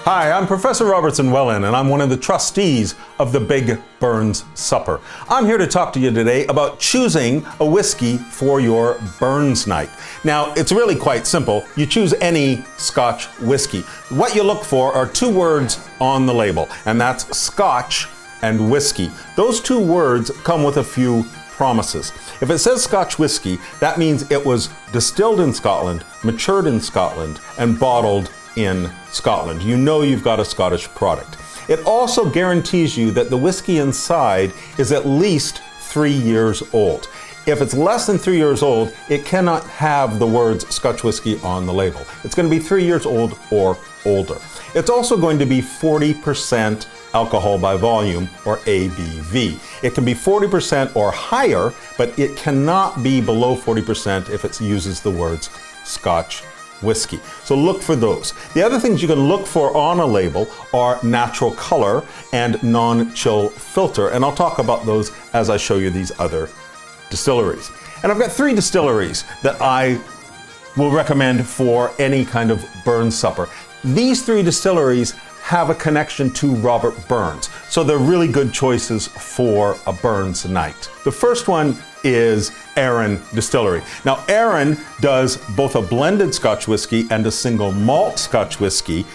Hi, I'm Professor Robertson Welles, and I'm one of the trustees of the Big Burns Supper. I'm here to talk to you today about choosing a whiskey for your Burns night. Now, it's really quite simple. You choose any Scotch whiskey. What you look for are two words on the label, and that's Scotch and whiskey. Those two words come with a few promises. If it says Scotch whiskey, that means it was distilled in Scotland, matured in Scotland, and bottled in Scotland. You know you've got a Scottish product. It also guarantees you that the whiskey inside is at least 3 years old. If it's less than 3 years old, it cannot have the words Scotch whiskey on the label. It's going to be 3 years old or older. It's also going to be 40% alcohol by volume, or ABV. It can be 40% or higher, but it cannot be below 40% if it uses the words Scotch whiskey. So look for those. The other things you can look for on a label are natural color and non-chill filter, and I'll talk about those as I show you these other distilleries. And I've got 3 distilleries that I will recommend for any kind of Burns supper. These 3 distilleries have a connection to Robert Burns, so they're really good choices for a Burns night. The first one is Arran Distillery. Now, Arran does both a blended Scotch whiskey and a single malt Scotch whiskey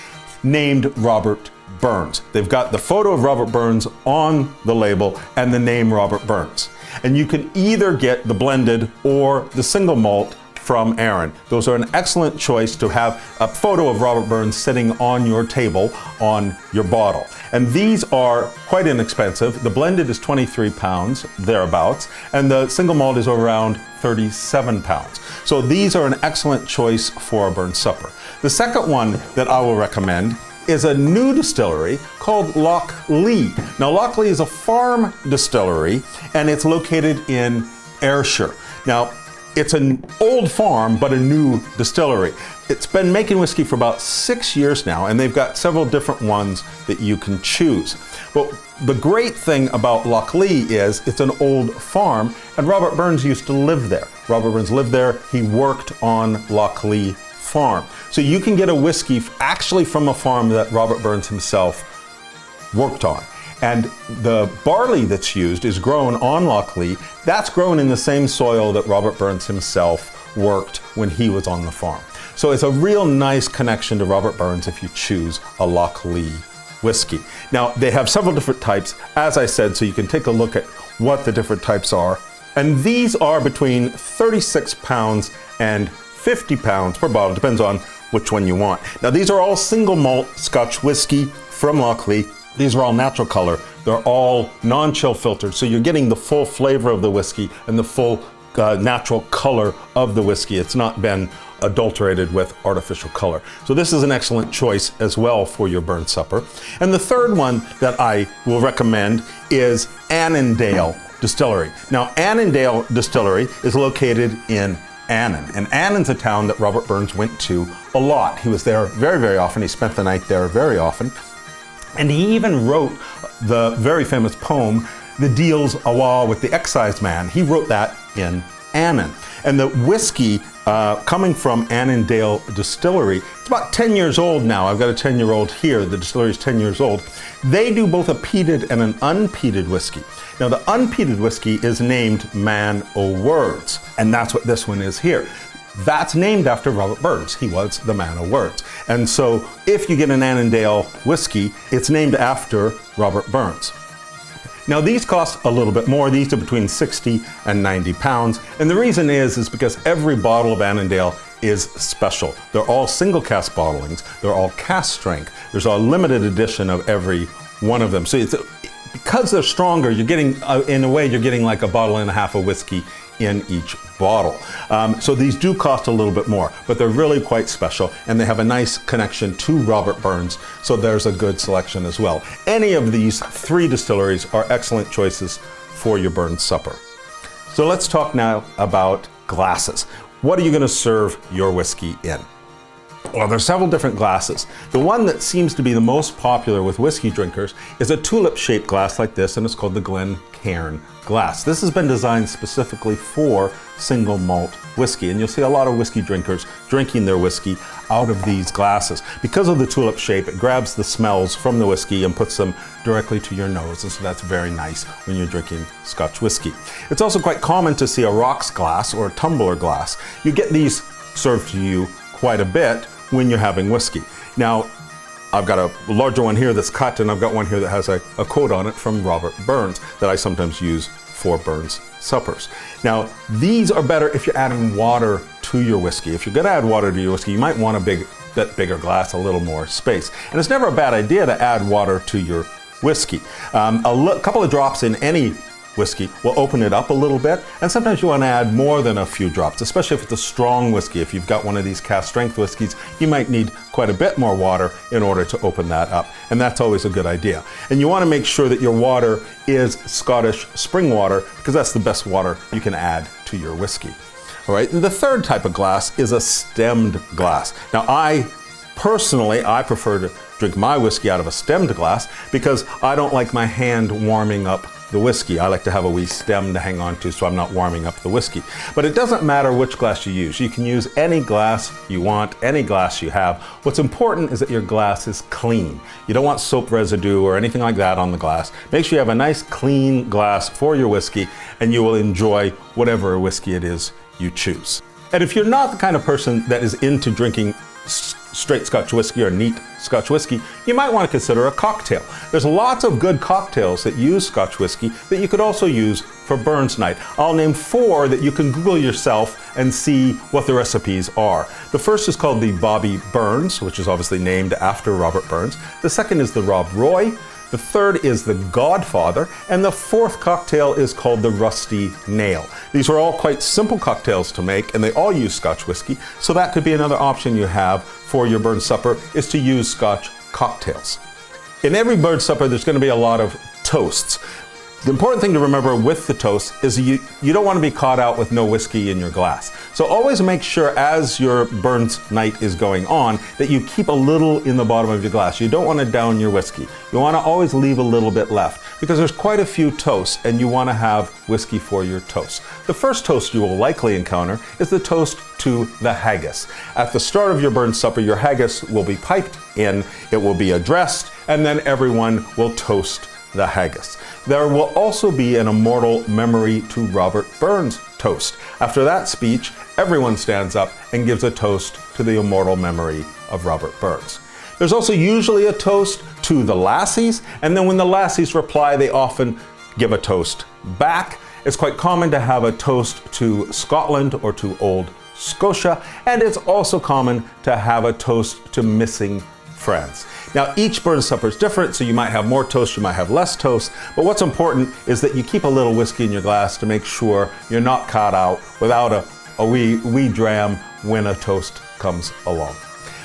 named Robert Burns. They've got the photo of Robert Burns on the label and the name Robert Burns. And you can either get the blended or the single malt from Arran. Those are an excellent choice to have a photo of Robert Burns sitting on your table on your bottle. And these are quite inexpensive. The blended is 23 pounds, thereabouts, and the single malt is around 37 pounds. So these are an excellent choice for a Burns supper. The second one that I will recommend is a new distillery called Loch Lee. Now, Loch Lee is a farm distillery, and it's located in Ayrshire. Now, it's an old farm, but a new distillery. It's been making whiskey for about 6 years now, and they've got several different ones that you can choose. But the great thing about Loch Lee is it's an old farm, and Robert Burns used to live there. Robert Burns lived there. He worked on Loch Lee farm. So you can get a whiskey actually from a farm that Robert Burns himself worked on. And the barley that's used is grown on Loch Lee. That's grown in the same soil that Robert Burns himself worked when he was on the farm. So it's a real nice connection to Robert Burns if you choose a Loch Lee whiskey. Now, they have several different types, as I said, so you can take a look at what the different types are. And these are between 36 pounds and 50 pounds per bottle, depends on which one you want. Now, these are all single malt Scotch whiskey from Loch Lee. These are all natural color. They're all non-chill filtered, so you're getting the full flavor of the whiskey and the full natural color of the whiskey. It's not been adulterated with artificial color. So this is an excellent choice as well for your Burns supper. And the third one that I will recommend is Annandale Distillery. Now, Annandale Distillery is located in Annan. And Annan's a town that Robert Burns went to a lot. He was there very, very often. He spent the night there very often. And he even wrote the very famous poem, The Deal's Awa with the Excise Man. He wrote that in Annan. And the whiskey coming from Annandale Distillery, it's about 10 years old now. I've got a 10-year-old here. The distillery is 10 years old. They do both a peated and an unpeated whiskey. Now, the unpeated whiskey is named Man o' Words, and that's what this one is here. That's named after Robert Burns. He was the man of words. And so if you get an Annandale whiskey, it's named after Robert Burns. Now, these cost a little bit more. These are between 60 and 90 pounds. And the reason is because every bottle of Annandale is special. They're all single cask bottlings. They're all cask strength. There's a limited edition of every one of them. So because they're stronger, you're getting, in a way, you're getting like a bottle and a half of whiskey in each bottle. So these do cost a little bit more, but they're really quite special, and they have a nice connection to Robert Burns, so there's a good selection as well. Any of these 3 distilleries are excellent choices for your Burns supper. So let's talk now about glasses. What are you going to serve your whiskey in? Well, there's several different glasses. The one that seems to be the most popular with whiskey drinkers is a tulip-shaped glass like this, and it's called the Glencairn glass. This has been designed specifically for single malt whiskey, and you'll see a lot of whiskey drinkers drinking their whiskey out of these glasses. Because of the tulip shape, it grabs the smells from the whiskey and puts them directly to your nose, and so that's very nice when you're drinking Scotch whiskey. It's also quite common to see a rocks glass or a tumbler glass. You get these served to you quite a bit when you're having whiskey. Now, I've got a larger one here that's cut, and I've got one here that has a quote on it from Robert Burns that I sometimes use for Burns suppers. Now, these are better if you're adding water to your whiskey. If you're gonna add water to your whiskey, you might want a bit bigger glass, a little more space. And it's never a bad idea to add water to your whiskey. A couple of drops in any whiskey will open it up a little bit, and sometimes you want to add more than a few drops, especially if it's a strong whiskey. If you've got one of these cast strength whiskeys, you might need quite a bit more water in order to open that up, and that's always a good idea. And you want to make sure that your water is Scottish spring water, because that's the best water you can add to your whiskey. All right, and the third type of glass is a stemmed glass. Now, Personally, I prefer to drink my whiskey out of a stemmed glass because I don't like my hand warming up the whiskey. I like to have a wee stem to hang on to so I'm not warming up the whiskey. But it doesn't matter which glass you use. You can use any glass you want, any glass you have. What's important is that your glass is clean. You don't want soap residue or anything like that on the glass. Make sure you have a nice clean glass for your whiskey, and you will enjoy whatever whiskey it is you choose. And if you're not the kind of person that is into drinking straight Scotch whiskey or neat Scotch whiskey, you might want to consider a cocktail. There's lots of good cocktails that use Scotch whiskey that you could also use for Burns night. I'll name 4 that you can Google yourself and see what the recipes are. The first is called the Bobby Burns, which is obviously named after Robert Burns. The second is the Rob Roy. The third is the Godfather, and the fourth cocktail is called the Rusty Nail. These are all quite simple cocktails to make, and they all use Scotch whiskey, so that could be another option you have for your Burns supper, is to use Scotch cocktails. In every Burns supper, there's going to be a lot of toasts. The important thing to remember with the toast is you don't want to be caught out with no whiskey in your glass. So always make sure as your Burns night is going on that you keep a little in the bottom of your glass. You don't want to down your whiskey. You want to always leave a little bit left because there's quite a few toasts and you want to have whiskey for your toast. The first toast you will likely encounter is the toast to the haggis. At the start of your Burns supper, your haggis will be piped in, it will be addressed, and then everyone will toast the haggis. There will also be an immortal memory to Robert Burns toast. After that speech, everyone stands up and gives a toast to the immortal memory of Robert Burns. There's also usually a toast to the lassies, and then when the lassies reply, they often give a toast back. It's quite common to have a toast to Scotland or to Old Scotia, and it's also common to have a toast to missing friends. Now, each Burns supper is different, so you might have more toast, you might have less toast, but what's important is that you keep a little whiskey in your glass to make sure you're not caught out without a wee dram when a toast comes along.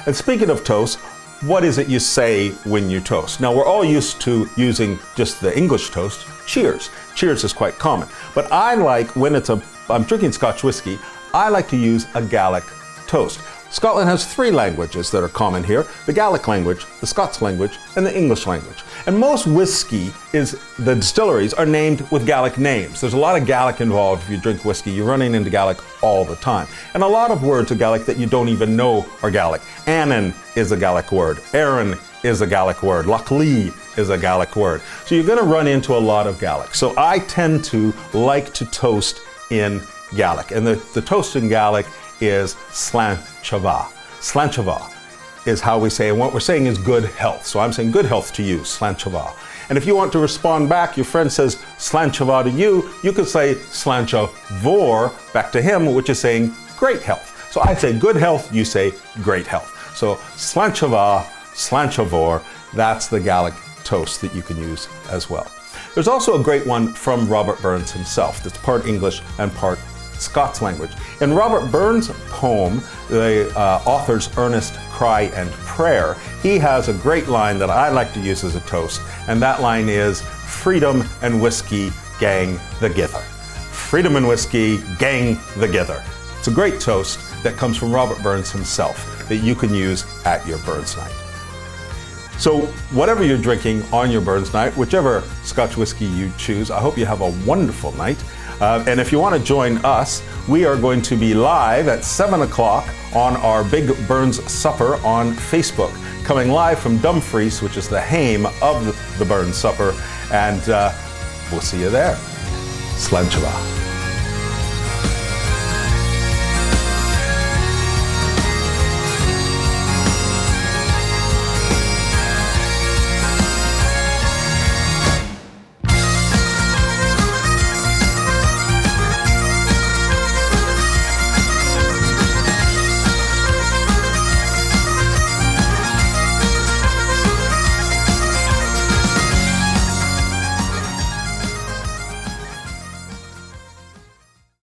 And speaking of toast, what is it you say when you toast? Now, we're all used to using just the English toast, cheers. Cheers is quite common. But I like, when I'm drinking Scotch whiskey, I like to use a Gaelic toast. Scotland has 3 languages that are common here: the Gaelic language, the Scots language, and the English language. And most the distilleries are named with Gaelic names. There's a lot of Gaelic involved. If you drink whiskey, you're running into Gaelic all the time. And a lot of words are Gaelic that you don't even know are Gaelic. Annan is a Gaelic word. Aaron is a Gaelic word. Lochlee is a Gaelic word. So you're going to run into a lot of Gaelic. So I tend to like to toast in Gaelic. And the toast in Gaelic is Slanchava. Slanchava is how we say, and what we're saying is good health. So I'm saying good health to you, Slanchava. And if you want to respond back, your friend says Slanchava to you, you could say Slanchavor back to him, which is saying great health. So I say good health, you say great health. So Slanchava, Slanchavor, that's the Gaelic toast that you can use as well. There's also a great one from Robert Burns himself that's part English and part Scots language. In Robert Burns' poem, the author's earnest cry and prayer, he has a great line that I like to use as a toast, and that line is, "Freedom and whiskey gang thegither." Freedom and whiskey gang thegither. It's a great toast that comes from Robert Burns himself. that you can use at your Burns night. So whatever you're drinking on your Burns night, whichever Scotch whiskey you choose, I hope you have a wonderful night. And if you want to join us, we are going to be live at 7 o'clock on our Big Burns Supper on Facebook, coming live from Dumfries, which is the hame of the Burns Supper. And we'll see you there. Slán